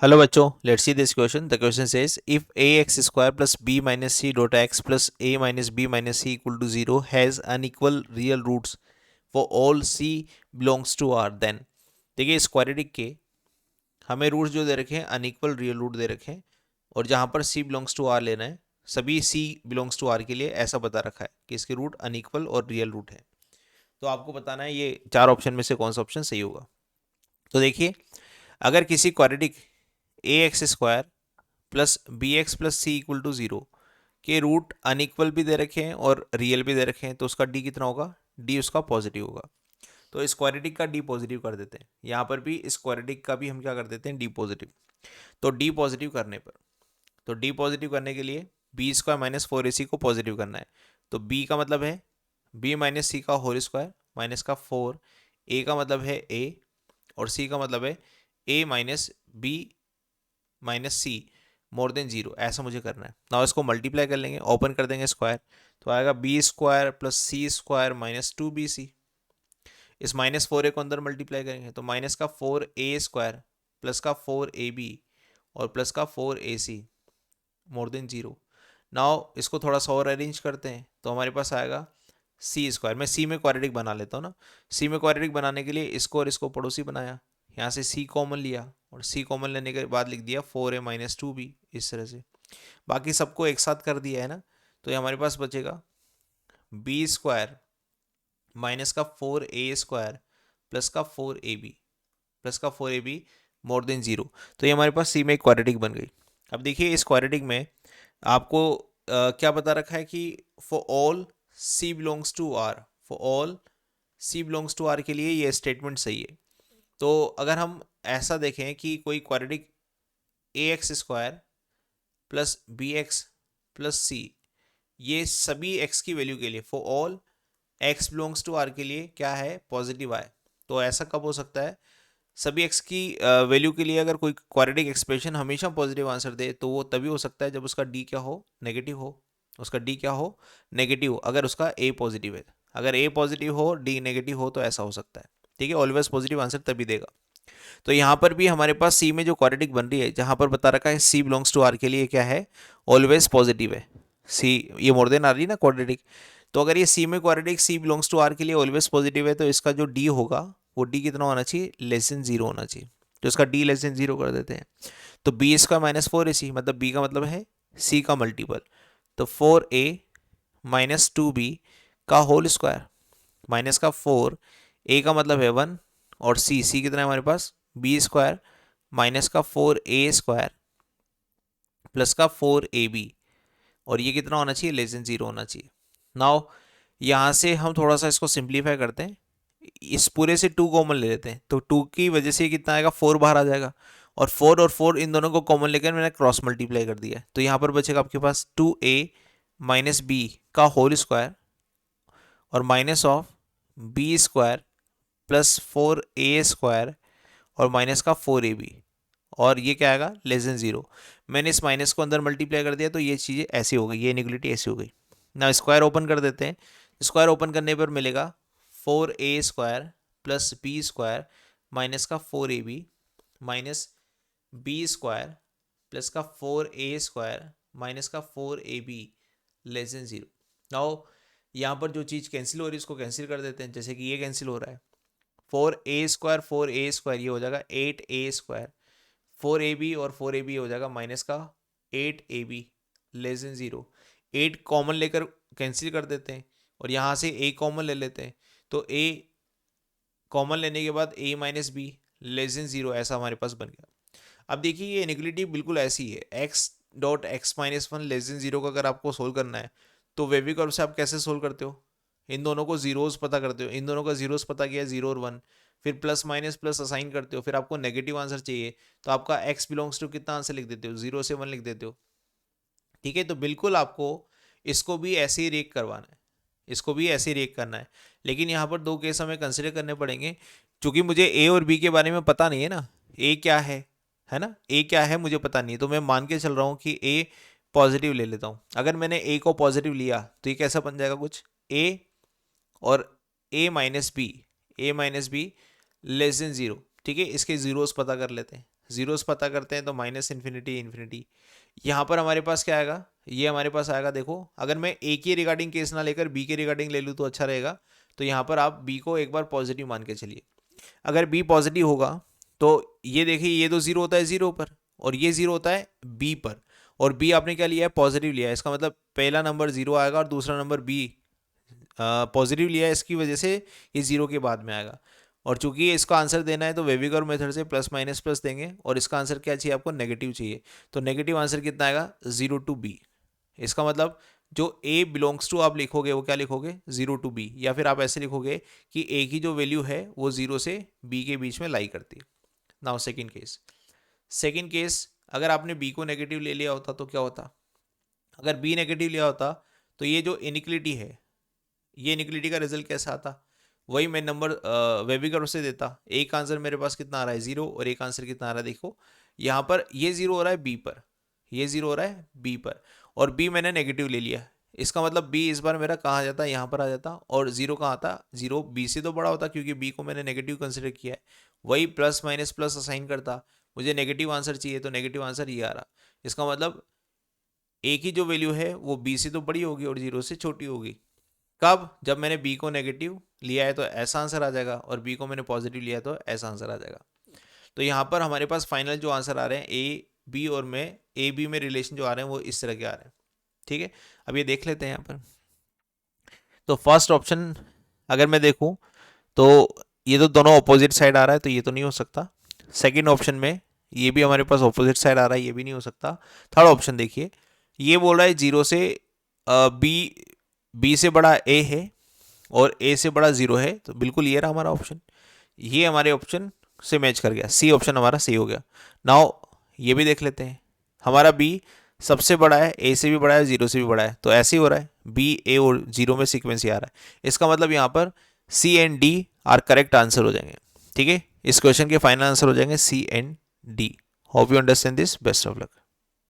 Hello बच्चों, let's see this question. The question says if a x square plus b minus c dot x plus a minus b minus c equal to zero has unequal real roots for all c belongs to R then. देखिए, स्क्वायरेटिक के हमें roots जो दे रखे हैं unequal real root दे रखे हैं, और जहाँ पर सी बिलोंग्स टू आर लेना है, सभी सी बिलोंग्स टू आर के लिए ऐसा बता रखा है कि इसके रूट अनइक्वल और रियल रूट है. तो आपको बताना है ये चार ऑप्शन में से कौन सा ऑप्शन सही होगा. तो देखिए, अगर किसी quadratic A x square plus B x plus c equal to zero के रूट अनइक्वल भी दे रखे हैं और रियल भी दे रखे हैं, तो उसका डी कितना होगा? डी उसका पॉजिटिव होगा. तो स्क्वायरेटिक का डी पॉजिटिव कर देते हैं. यहाँ पर भी स्क्वायरेटिक का भी हम क्या कर देते हैं? D positive. तो डी पॉजिटिव करने पर, तो डी पॉजिटिव करने के लिए बी स्क्वायर माइनस फोर ए सी को पॉजिटिव करना है. तो बी का मतलब है बी माइनस सी का होल स्क्वायर माइनस का फोर, ए का मतलब है ए, और सी का मतलब है ए माइनस बी माइनस सी मोर देन जीरो. ऐसा मुझे करना है ना. इसको मल्टीप्लाई कर लेंगे, ओपन कर देंगे स्क्वायर, तो आएगा B square plus C square minus two B C. इस माइनस फोर ए को अंदर मल्टीप्लाई करेंगे तो माइनस का फोर ए स्क्वायर प्लस का फोर ए बी और प्लस का फोर ए सी मोर देन जीरो. नाउ इसको थोड़ा सा और अरेंज करते हैं तो हमारे पास आएगा सी स्क्वायर. मैं सी में क्वाड्रेटिक बना लेता हूँ ना. सी में क्वाड्रेटिक बनाने के लिए इसको और इसको पड़ोसी बनाया, यहाँ से सी कॉमन लिया और सी कॉमन लेने के बाद लिख दिया फोर ए माइनस टू बी. इस तरह से बाकी सबको एक साथ कर दिया है ना. तो ये हमारे पास बचेगा बी स्क्वायर माइनस का फोर ए स्क्वायर प्लस का फोर ए बी प्लस का four A be more than zero. तो ये हमारे पास सी में एक क्वाड्रेटिक बन गई. अब देखिए, इस क्वाड्रेटिक में आपको क्या बता रखा है कि for all c belongs to R, for all c belongs to R के लिए ये स्टेटमेंट सही है. तो अगर हम ऐसा देखें कि कोई क्वाड्रेटिक ए x square plus B x plus C, ये सभी एक्स की वैल्यू के लिए for all X belongs to R के लिए क्या है? पॉजिटिव आए. तो ऐसा कब हो सकता है? सभी एक्स की वैल्यू के लिए अगर कोई क्वाड्रेटिक एक्सप्रेशन हमेशा पॉजिटिव आंसर दे तो वो तभी हो सकता है जब उसका डी क्या हो? नेगेटिव हो. उसका डी क्या हो? नेगेटिव हो. अगर उसका ए पॉजिटिव है, अगर ए पॉजिटिव हो डी नेगेटिव हो तो ऐसा हो सकता है. ठीक है, ऑलवेज पॉजिटिव आंसर तभी देगा. तो यहाँ पर भी हमारे पास सी में जो क्वाड्रेटिक बन रही है, जहाँ पर बता रखा है सी बिलोंग्स टू आर के लिए क्या है? ऑलवेज पॉजिटिव है. सी ये मोर देन आ रही है ना क्वाड्रेटिक. तो अगर ये सी में quadratic c belongs to R के लिए ऑलवेज पॉजिटिव है तो इसका जो डी होगा वो डी कितना होना चाहिए? लेस देन जीरो होना चाहिए. तो इसका डी लेस देन जीरो कर देते हैं. तो बी इसका माइनस फोर ए सी, मतलब बी का मतलब है सी का मल्टीपल. तो फोर ए माइनस टू बी का होल स्क्वायर माइनस का फोर, ए का मतलब है वन, और सी सी कितना है हमारे पास? बी स्क्वायर माइनस का फोर ए स्क्वायर प्लस का फोर ए बी, और ये कितना होना चाहिए? लेस देन जीरो होना चाहिए. नाउ यहाँ से हम थोड़ा सा इसको सिंप्लीफाई करते हैं. इस पूरे से टू कॉमन ले लेते हैं तो टू की वजह से कितना आएगा? फोर बाहर आ जाएगा. और फोर इन दोनों को कॉमन लेकर मैंने क्रॉस मल्टीप्लाई कर दिया है. तो यहाँ पर बचेगा आपके पास टू ए माइनस बी का होल स्क्वायर और minus of b square plus four A square और माइनस का फोर ए बी, और ये क्या आएगा? Less than zero. मैंने इस माइनस को अंदर मल्टीप्लाई कर दिया तो ये चीज़ें ऐसी हो गई, ये इनिक्वालिटी ऐसी हो गई ना. स्क्वायर ओपन कर देते हैं. स्क्वायर ओपन करने पर मिलेगा फोर ए square plus B square minus का फोर ए B minus B square plus का फोर ए स्क्वायर माइनस का four A B less than zero. Now यहाँ पर जो चीज़ कैंसिल हो रही है उसको कैंसिल कर देते हैं. जैसे कि ये कैंसिल हो रहा है, फोर ए स्क्वायर ये हो जाएगा eight a square, four A b और फोर ए बी हो जाएगा माइनस का eight a B less than zero. Eight common लेकर कैंसिल कर देते हैं और यहाँ से ए कॉमन ले लेते हैं. तो ए कॉमन लेने के बाद A minus B less than zero, ऐसा हमारे पास बन गया. अब देखिए, ये इनिक्वालिटी बिल्कुल ऐसी है. X dot x minus one less than zero का अगर आपको सोल्व करना है तो वेवी कर्व से आप कैसे सोल्व करते हो? इन दोनों को जीरोस पता करते हो. इन दोनों का जीरोस पता किया, जीरो और वन, फिर प्लस माइनस प्लस असाइन करते हो. फिर आपको नेगेटिव आंसर चाहिए तो आपका एक्स बिलोंग्स टू कितना आंसर लिख देते हो? जीरो से वन लिख देते हो. ठीक है, तो बिल्कुल आपको इसको भी ऐसे ही रेक करवाना है, इसको भी ऐसे ही रेक करना है. लेकिन यहाँ पर दो केस हमें कंसिडर करने पड़ेंगे. क्योंकि मुझे ए और बी के बारे में पता नहीं है ना. ए क्या है ना, ए क्या है मुझे पता नहीं है. तो मैं मान के चल रहा हूँ कि ए पॉजिटिव ले लेता हूँ. अगर मैंने ए को पॉजिटिव लिया तो ये कैसा बन जाएगा? कुछ ए और A minus B less than zero. ठीक है, इसके जीरोस पता कर लेते हैं. जीरोस पता करते हैं तो माइनस इन्फिनिटी इन्फिनिटी। यहाँ पर हमारे पास क्या आएगा, ये हमारे पास आएगा, देखो अगर मैं ए के रिगार्डिंग केस ना लेकर बी के रिगार्डिंग ले लूँ तो अच्छा रहेगा। तो यहाँ पर आप बी को एक बार पॉजिटिव मान के चलिए। अगर बी पॉजिटिव होगा तो ये देखिए, ये तो जीरो होता है जीरो पर, और ये जीरो होता है बी पर, और बी आपने क्या लिया है, पॉजिटिव लिया है। इसका मतलब पहला नंबर जीरो आएगा और दूसरा नंबर बी पॉजिटिव लिया है, इसकी वजह से ये जीरो के बाद में आएगा। और चूंकि इसका आंसर देना है तो वेविगर मेथड से प्लस माइनस प्लस देंगे, और इसका आंसर क्या चाहिए आपको, नेगेटिव चाहिए। तो नेगेटिव आंसर कितना आएगा, 0 to b। इसका मतलब जो a बिलोंग्स टू आप लिखोगे वो क्या लिखोगे, 0 to b, या फिर आप ऐसे लिखोगे कि a की जो वैल्यू है वो 0 से b के बीच में लाई करती है। नाउ सेकेंड केस, अगर आपने b को नेगेटिव ले लिया होता तो क्या होता, अगर b नेगेटिव लिया होता तो ये जो इनिक्विलिटी है, ये इनिक्विलिटी का रिजल्ट कैसा आता, वही मैं नंबर वेविगर से देता। एक आंसर मेरे पास कितना आ रहा है, जीरो, और एक आंसर कितना आ रहा है, देखो यहाँ पर ये जीरो हो रहा है बी पर, ये जीरो हो रहा है बी पर, और बी मैंने नेगेटिव ले लिया। इसका मतलब बी इस बार मेरा कहाँ आ जाता, यहाँ पर आ जाता, और जीरो कहाँ आता, जीरो बी से तो बड़ा होता क्योंकि बी को मैंने नेगेटिव कंसिडर किया है। वही प्लस माइनस प्लस असाइन करता, मुझे नेगेटिव आंसर चाहिए तो नेगेटिव आंसर ये आ रहा। इसका मतलब ए की जो वैल्यू है वो बी से तो बड़ी होगी और जीरो से छोटी होगी। कब, जब मैंने बी को नेगेटिव लिया है तो ऐसा आंसर आ जाएगा, और बी को मैंने पॉजिटिव लिया है तो ऐसा आंसर आ जाएगा। तो यहाँ पर हमारे पास फाइनल जो आंसर आ रहे हैं ए बी और में ए बी में रिलेशन जो आ रहे हैं वो इस तरह के आ रहे हैं। ठीक है, अब ये देख लेते हैं यहाँ पर। तो फर्स्ट ऑप्शन अगर मैं देखूँ तो ये तो दोनों अपोजिट साइड आ रहा है, तो ये तो नहीं हो सकता। सेकेंड ऑप्शन में ये भी हमारे पास अपोजिट साइड आ रहा है, ये भी नहीं हो सकता। थर्ड ऑप्शन देखिए, ये बोल रहा है जीरो से बी से बड़ा ए है और ए से बड़ा जीरो है, तो बिल्कुल ये रहा हमारा ऑप्शन, ये हमारे ऑप्शन से मैच कर गया, सी ऑप्शन हमारा सही हो गया। नाउ ये भी देख लेते हैं, हमारा बी सबसे बड़ा है, ए से भी बड़ा है, जीरो से भी बड़ा है, तो ऐसे ही हो रहा है, बी ए और जीरो में सीक्वेंस ही आ रहा है। इसका मतलब यहाँ पर C and D are correct answer हो जाएंगे। ठीक है, इस क्वेश्चन के फाइनल आंसर हो जाएंगे C and D. Hope you understand this, best of luck.